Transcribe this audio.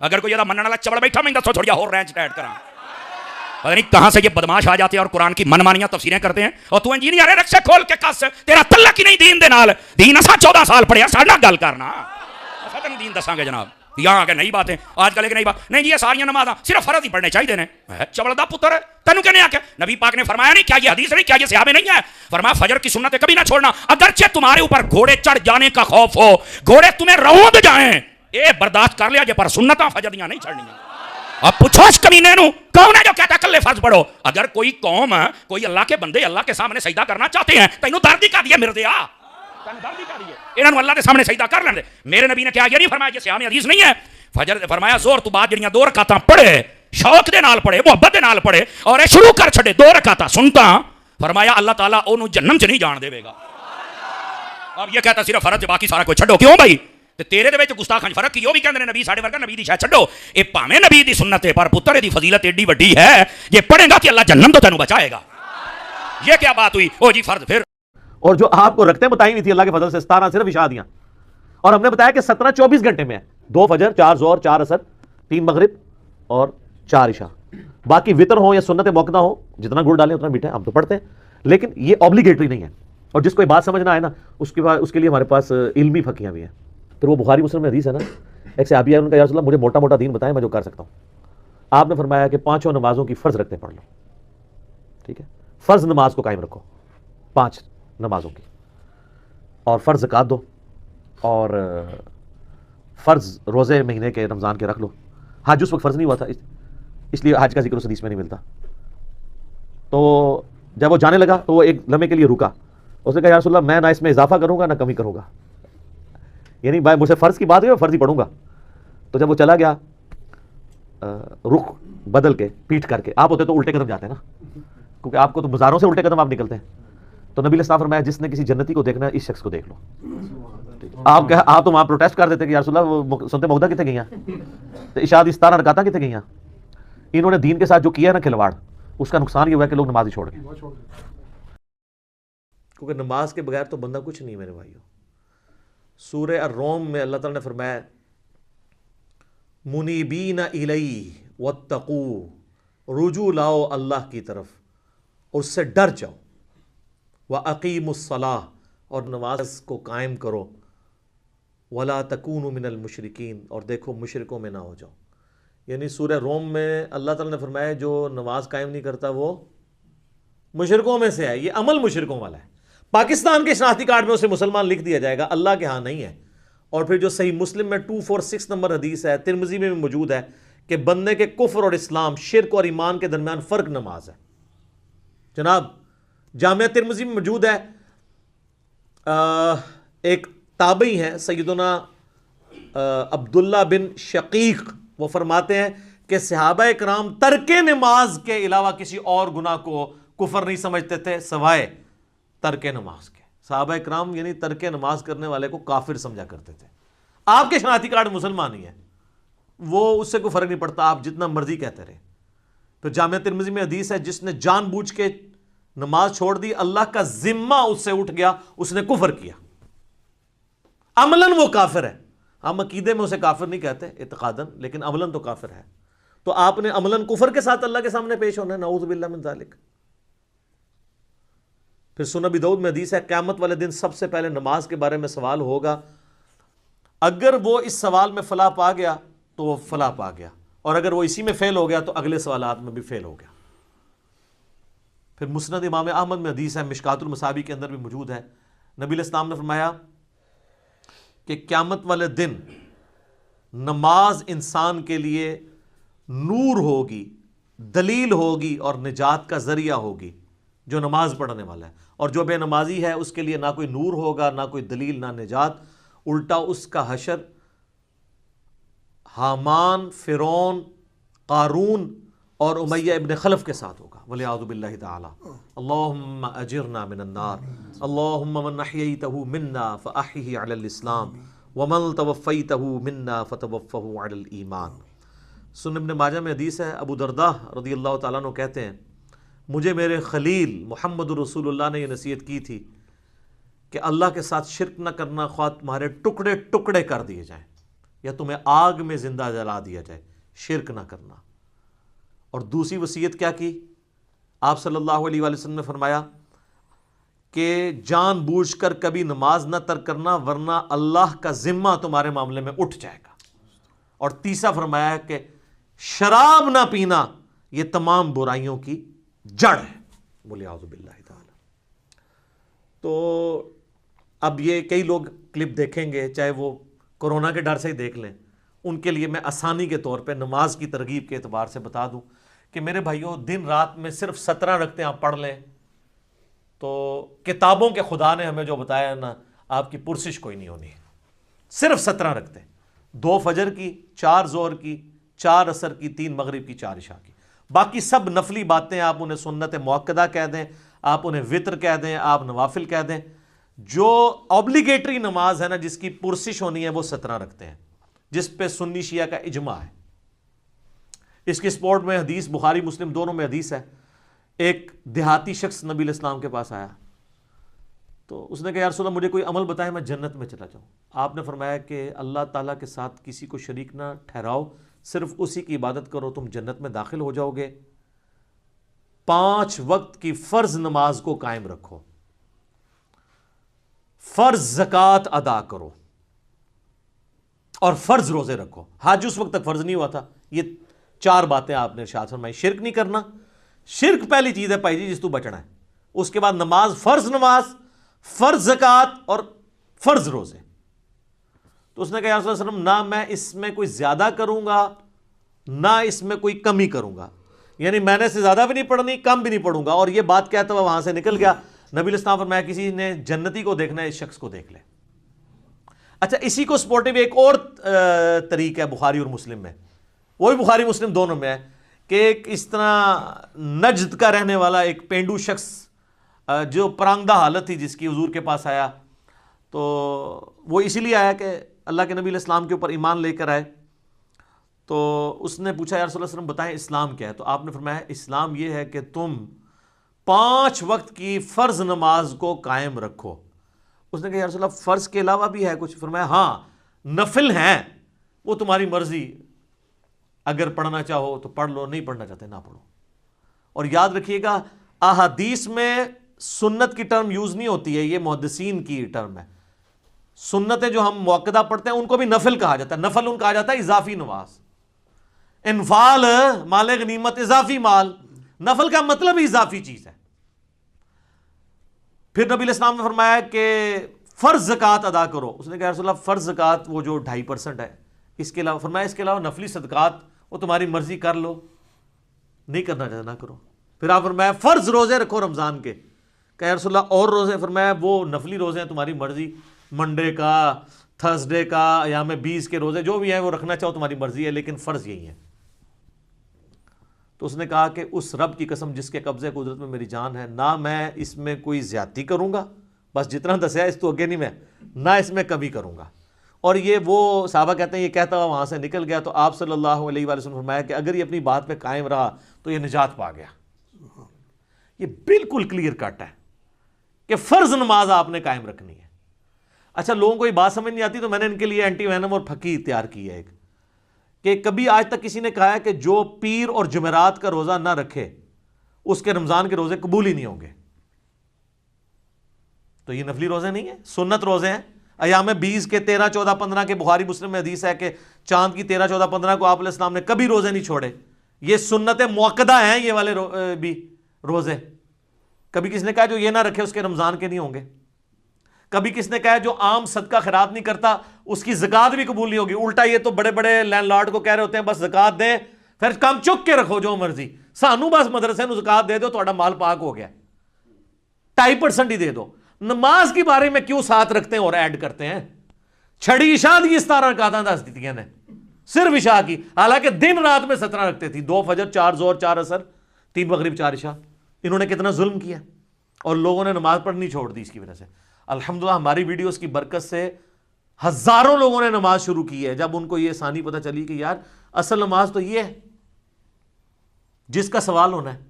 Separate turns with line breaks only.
اگر کوئی منع والا چبڑ بیٹھا میں دسو تھوڑی اور رینج ٹائٹ کرا. پتہ نہیں کہاں سے یہ بدماش آ جاتے ہیں اور قرآن کی من مانیاں تفسیریں کرتے ہیں. اور تو انجینئر رکشے کھول کے کس تیرا تعلق ہی نہیں دین دے نال. دین اسا 14 سال پڑھیا ساڈا گل کرنا اسا تینوں دین دساں گے جناب. یہاں کہ نئی باتیں آج کل ایک نئی بات نہیں جی یہ ساری نمازاں صرف فرض ہی پڑھنے چاہیے نے. چبڑ دا پتر تینوں کہنے آ کے نبی پاک نے فرمایا نہیں کیا یہ حدیث نہیں کیا یہ صحابہ نہیں ہے. فرمایا فجر کی سنتیں کبھی نہ چھوڑنا اگرچہ تمہارے اوپر گھوڑے چڑھ جانے کا خوف ہو, گھوڑے تمہیں روند جائیں اے برداشت کر لیا جے پر سنتاں فجر دیاں نہیں چھڑنیاں. اب پوچھو اس کمینے نو کون ہے جو کہتا ہے کلے فرض پڑھو. اگر کوئی قوم کوئی اللہ کے بندے اللہ کے سامنے سجدہ کرنا چاہتے ہیں تینوں درد ہی کا دیے مردیا تینوں درد ہی کا دیے انہاں اللہ کے سامنے سجدہ کر لیں. میرے نبی نے کیا یہ نہیں فرمایا یہ صحیح حدیث نہیں ہے. فجر فرمایا زور تو بعد جڑیاں 2 رکعتاں پڑھے شوق دے نال پڑھے محبت دے نال پڑھے اور اے شروع کر چھڑے 2 رکعتاں سنتا فرمایا اللہ تعالیٰ اونوں جہنم چ نہیں جان دے گا. اب یہ کہتا صرف فرض باقی سارا کوئی چھڈو کیوں بھائی تے تیرے دے وچ گستاخاں فرق کی. وہ بھی کہندے نے نبی ساڈے ورگا نبی دی شے چھڈو اے بھاویں نبی دی سنت ہے پر پتر دی فضیلت ایڈی وڈی ہے یہ پڑھے گا کہ اللہ جہنم تو تینوں بچائے گا. یہ کیا بات ہوئی او جی فرض پھر. اور جو آپ کو رکھتے بتائی ہوئی تھی اللہ کے فضل سے 17 صرف عشاء دیاں اور ہم نے بتایا کہ 17 24 گھنٹے میں ہے 2 فجر 4 ظہر 4 عصر 3 مغرب اور 4 عشاء. باقی وطر ہو یا سنت موقع ہو جتنا گڑ ڈالیں اتنا میٹھا ہم تو پڑھتے ہیں لیکن یہ اوبلیگیٹری نہیں ہے. اور جس کو یہ بات سمجھنا ہے نا اس کے لیے ہمارے پاس علمی فقیاں بھی ہیں. پھر وہ بخاری مسلم میں حدیث ہے نا ایک صحابی ہے ان کا یا رسول اللہ مجھے موٹا موٹا دین بتائیں میں جو کر سکتا ہوں. آپ نے فرمایا کہ 5 نمازوں کی فرض رکھتے پڑھ لو. ٹھیک ہے فرض نماز کو قائم رکھو 5 نمازوں کی اور فرض زکات دو اور فرض روزے مہینے کے رمضان کے رکھ لو. حج اس وقت فرض نہیں ہوا تھا اس لیے حج کا ذکر اس حدیث میں نہیں ملتا. تو جب وہ جانے لگا تو وہ ایک لمحے کے لیے رکا. اس نے کہا یا رسول اللہ میں نہ اس میں اضافہ کروں گا نہ کمی کروں گا یعنی بھائی مجھ سے فرض کی بات ہوئی میں فرض ہی پڑھوں گا. تو جب وہ چلا گیا رخ بدل کے پیٹھ کر کے آپ ہوتے تو الٹے قدم جاتے ہیں نا کیونکہ آپ کو تو بازاروں سے الٹے قدم آپ نکلتے ہیں. تو نبی علیہ السلام فرمایا جس نے کسی جنتی کو دیکھنا ہے اس شخص کو دیکھ لو. آپ تو وہاں پروٹیسٹ کر دیتے کہ یا رسول اللہ سنتے موقع کتنے گئی ہیں تو اشاد 17 رکعتاں کتنے گئی ہیں. انہوں نے دین کے ساتھ جو کیا ہے نا کھلواڑ اس کا نقصان یہ ہوا کہ لوگ نماز ہی چھوڑ گئے کیونکہ نماز کے بغیر تو بندہ کچھ نہیں. میرے بھائیو سورہ الروم میں اللہ تعالیٰ نے فرمایا منیبین الیہ واتقوا رجوع لاؤ اللہ کی طرف اور اس سے ڈر جاؤ وَأَقِيمُوا الصَّلَاةَ اور نماز کو قائم کرو وَلَا تَكُونُوا مِنَ الْمُشْرِكِينَ اور دیکھو مشرکوں میں نہ ہو جاؤ. یعنی سورہ روم میں اللہ تعالیٰ نے فرمایا جو نماز قائم نہیں کرتا وہ مشرکوں میں سے ہے. یہ عمل مشرکوں والا ہے. پاکستان کے شناختی کارڈ میں اسے مسلمان لکھ دیا جائے گا اللہ کے ہاں نہیں ہے. اور پھر جو صحیح مسلم میں 246 نمبر حدیث ہے ترمذی میں بھی موجود ہے کہ بندے کے کفر اور اسلام شرک اور ایمان کے درمیان فرق نماز ہے. جناب جامعہ ترمذی میں موجود ہے ایک تابعی ہیں سیدنا عبداللہ بن شقیق وہ فرماتے ہیں کہ صحابہ اکرام ترک نماز کے علاوہ کسی اور گناہ کو کفر نہیں سمجھتے تھے سوائے ترک نماز کے. صحابہ اکرام یعنی ترک نماز کرنے والے کو کافر سمجھا کرتے تھے. آپ کے شناختی کارڈ مسلمان ہی ہے وہ اس سے کوئی فرق نہیں پڑتا آپ جتنا مرضی کہتے رہے. تو جامعہ ترمذی میں حدیث ہے جس نے جان بوجھ کے نماز چھوڑ دی اللہ کا ذمہ اس سے اٹھ گیا اس نے کفر کیا. عملاً وہ کافر ہے. ہم عقیدے میں اسے کافر نہیں کہتے اعتقاداً لیکن عملاً تو کافر ہے. تو آپ نے عملاً کفر کے ساتھ اللہ کے سامنے پیش ہونا ہے نعوذ باللہ من ذالک. پھر سنن ابی داؤد میں حدیث ہے قیامت والے دن سب سے پہلے نماز کے بارے میں سوال ہوگا. اگر وہ اس سوال میں فلاح پا گیا تو وہ فلاح پا گیا اور اگر وہ اسی میں فیل ہو گیا تو اگلے سوالات میں بھی فیل ہو گیا. پھر مسند امام احمد میں حدیث ہے مشکات المصابیح کے اندر بھی موجود ہے نبی علیہ السلام نے فرمایا کہ قیامت والے دن نماز انسان کے لیے نور ہوگی دلیل ہوگی اور نجات کا ذریعہ ہوگی جو نماز پڑھنے والا ہے. اور جو بے نمازی ہے اس کے لیے نہ کوئی نور ہوگا نہ کوئی دلیل نہ نجات. الٹا اس کا حشر حامان فرعون قارون اور امیہ ابن خلف کے ساتھ ہوگا ولیعوذ باللہ تعالی. اللہم اجرنا من النار اللہم من احییتہ منا فاحیہ علی الاسلام ومن توفیتہ منا فتوفہ علی الایمان. سنن ابن ماجہ میں حدیث ہے ابو درداء رضی اللہ تعالیٰ عنہ کہتے ہیں مجھے میرے خلیل محمد رسول اللہ نے یہ نصیحت کی تھی کہ اللہ کے ساتھ شرک نہ کرنا خواہ تمہارے ٹکڑے ٹکڑے کر دیے جائیں
یا تمہیں آگ میں زندہ جلا دیا جائے، شرک نہ کرنا۔ اور دوسری وصیت کیا کی؟ آپ صلی اللہ علیہ وآلہ وسلم نے فرمایا کہ جان بوجھ کر کبھی نماز نہ ترک کرنا ورنہ اللہ کا ذمہ تمہارے معاملے میں اٹھ جائے گا۔ اور تیسرا فرمایا ہے کہ شراب نہ پینا یہ تمام برائیوں کی جڑ ہے، بولے اعوذ باللہ تعالی۔ تو اب یہ کئی لوگ کلپ دیکھیں گے، چاہے وہ کورونا کے ڈر سے ہی دیکھ لیں، ان کے لیے میں آسانی کے طور پہ نماز کی ترغیب کے اعتبار سے بتا دوں کہ میرے بھائیوں، دن رات میں صرف 17 رکعتیں آپ پڑھ لیں تو کتابوں کے خدا نے ہمیں جو بتایا ہے نا، آپ کی پرسش کوئی نہیں ہونی ہے۔ صرف 17 رکعتیں، 2 فجر کی، 4 ظہر کی، 4 عصر کی، 3 مغرب کی، 4 عشاء کی۔ باقی سب نفلی باتیں آپ انہیں سنت موقدہ کہہ دیں، آپ انہیں وطر کہہ دیں، آپ نوافل کہہ دیں۔ جو اوبلیگیٹری نماز ہے نا، جس کی پرسش ہونی ہے، وہ 17 رکھتے ہیں، جس پہ سنی شیعہ کا اجماع ہے۔ اس کی سپورٹ میں حدیث بخاری مسلم دونوں میں حدیث ہے۔ ایک دیہاتی شخص نبی علیہ السلام کے پاس آیا تو اس نے کہا یا رسول اللہ مجھے کوئی عمل بتائے میں جنت میں چلا جاؤں۔ آپ نے فرمایا کہ اللہ تعالیٰ کے ساتھ کسی کو شریک نہ ٹھہراؤ، صرف اسی کی عبادت کرو، تم جنت میں داخل ہو جاؤ گے۔ 5 وقت کی فرض نماز کو قائم رکھو، فرض زکوٰۃ ادا کرو، اور فرض روزے رکھو۔ حج اس وقت تک فرض نہیں ہوا تھا۔ یہ 4 باتیں آپ نے ارشاد فرمائی۔ شرک نہیں کرنا، شرک پہلی چیز ہے بھائی جی جس تو بچنا ہے۔ اس کے بعد نماز، فرض زکوٰۃ اور فرض روزے۔ تو اس نے کہا یا رسول اللہ صلی اللہ علیہ وسلم نہ میں اس میں کوئی زیادہ کروں گا نہ اس میں کوئی کمی کروں گا، یعنی میں نے سے زیادہ بھی نہیں پڑھنی، کم بھی نہیں پڑھوں گا۔ اور یہ بات کہتا ہوا وہاں سے نکل گیا۔ نبی علیہ السلام فرمایا کسی نے جنتی کو دیکھنا ہے، اس شخص کو دیکھ لے۔ اچھا، اسی کو سپورٹیو ایک اور طریق ہے بخاری اور مسلم میں، وہی بخاری مسلم دونوں میں ہے، کہ ایک اس طرح نجد کا رہنے والا ایک پینڈو شخص جو پرانگدہ حالت تھی، جس کی حضور کے پاس آیا، تو وہ اسی لیے آیا کہ اللہ کے نبی علیہ السلام کے اوپر ایمان لے کر آئے۔ تو اس نے پوچھا یا رسول اللہ صلی اللہ علیہ وسلم بتائیں اسلام کیا ہے؟ تو آپ نے فرمایا اسلام یہ ہے کہ تم 5 وقت کی فرض نماز کو قائم رکھو۔ اس نے کہا یا رسول اللہ فرض کے علاوہ بھی ہے کچھ؟ فرمایا ہاں نفل ہیں، وہ تمہاری مرضی، اگر پڑھنا چاہو تو پڑھ لو، نہیں پڑھنا چاہتے نہ پڑھو۔ اور یاد رکھیے گا احادیث میں سنت کی ٹرم یوز نہیں ہوتی ہے، یہ محدثین کی ٹرم ہے۔ سنتیں جو ہم موقدہ پڑھتے ہیں ان کو بھی نفل کہا جاتا ہے۔ نفل ان کہا جاتا ہے اضافی نماز، انفال مال غنیمت، اضافی مال، نفل کا مطلب اضافی چیز ہے۔ پھر نبی علیہ السلام نے فرمایا کہ فرض زکوٰۃ ادا کرو۔ اس نے کہا رسول اللہ فرض زکوٰۃ وہ جو 2.5% ہے، اس کے علاوہ فرمایا اس کے علاوہ نفلی صدقات وہ تمہاری مرضی کر لو، نہیں کرنا چاہتے نہ کرو۔ پھر آپ فرمایا فرض روزے رکھو رمضان کے۔ کہ یا رسول اللہ اور روزے؟ فرمایا وہ نفلی روزے ہیں تمہاری مرضی، منڈے کا، تھرسڈے کا، ایام 20 کے روزے جو بھی ہیں وہ رکھنا چاہو تمہاری مرضی ہے، لیکن فرض یہی ہے۔ تو اس نے کہا کہ اس رب کی قسم جس کے قبضے قدرت میں میری جان ہے، نہ میں اس میں کوئی زیادتی کروں گا، بس جتنا دسیا اس تو اگے نہیں میں، نہ اس میں کمی کروں گا۔ اور یہ وہ صحابہ کہتے ہیں یہ کہتا ہوا وہاں سے نکل گیا۔ تو آپ صلی اللہ علیہ وآلہ وسلم نے فرمایا کہ اگر یہ اپنی بات پہ قائم رہا تو یہ نجات پا گیا۔ یہ بالکل کلیئر کٹ ہے کہ فرض نماز آپ نے قائم رکھنی ہے۔ اچھا، لوگوں کو یہ بات سمجھ نہیں آتی تو میں نے ان کے لیے اینٹی وینم اور پھکی تیار کی ہے ایک، کہ کبھی آج تک کسی نے کہا ہے کہ جو پیر اور جمعرات کا روزہ نہ رکھے اس کے رمضان کے روزے قبول ہی نہیں ہوں گے۔ تو یہ نفلی روزے نہیں ہیں، سنت روزے ہیں۔ ایام 20 کے 13، 14، 15 کے بخاری مسلم میں حدیث ہے کہ چاند کی 13، 14، 15 کو آپ علیہ السلام نے کبھی روزے نہیں چھوڑے۔ یہ سنت موقدہ ہیں یہ والے بھی روزے۔ کبھی کس نے کہا جو یہ نہ رکھے اس کے رمضان کے نہیں ہوں گے۔ کبھی کس نے کہا جو عام صدقہ خیرات نہیں کرتا اس کی زکوٰۃ بھی قبول نہیں ہوگی۔ الٹا یہ تو بڑے بڑے لینڈ لارڈ کو کہہ رہے ہوتے ہیں بس زکوٰۃ دیں، پھر کم چک کے رکھو جو مرضی، سانو بس مدرسے نو زکوٰۃ دے دو تہاڈا مال پاک ہو گیا، 2.5% ہی دے دو۔ نماز کے بارے میں کیوں ساتھ رکھتے ہیں اور ایڈ کرتے ہیں؟ چھڑی عشاء دی 17 رکعتاں دس دیتیاں نے صرف عشاء کی، حالانکہ دن رات میں 17 رکھتے تھی، 2 فجر، 4 ظہر، 4 عصر، 3 مغرب، 4 عشاء۔ انہوں نے کتنا ظلم کیا اور لوگوں نے نماز پڑھنی چھوڑ دی اس کی وجہ سے۔ الحمدللہ ہماری ویڈیوز کی برکت سے ہزاروں لوگوں نے نماز شروع کی ہے جب ان کو یہ آسانی پتہ چلی کہ یار اصل نماز تو یہ ہے جس کا سوال ہونا ہے۔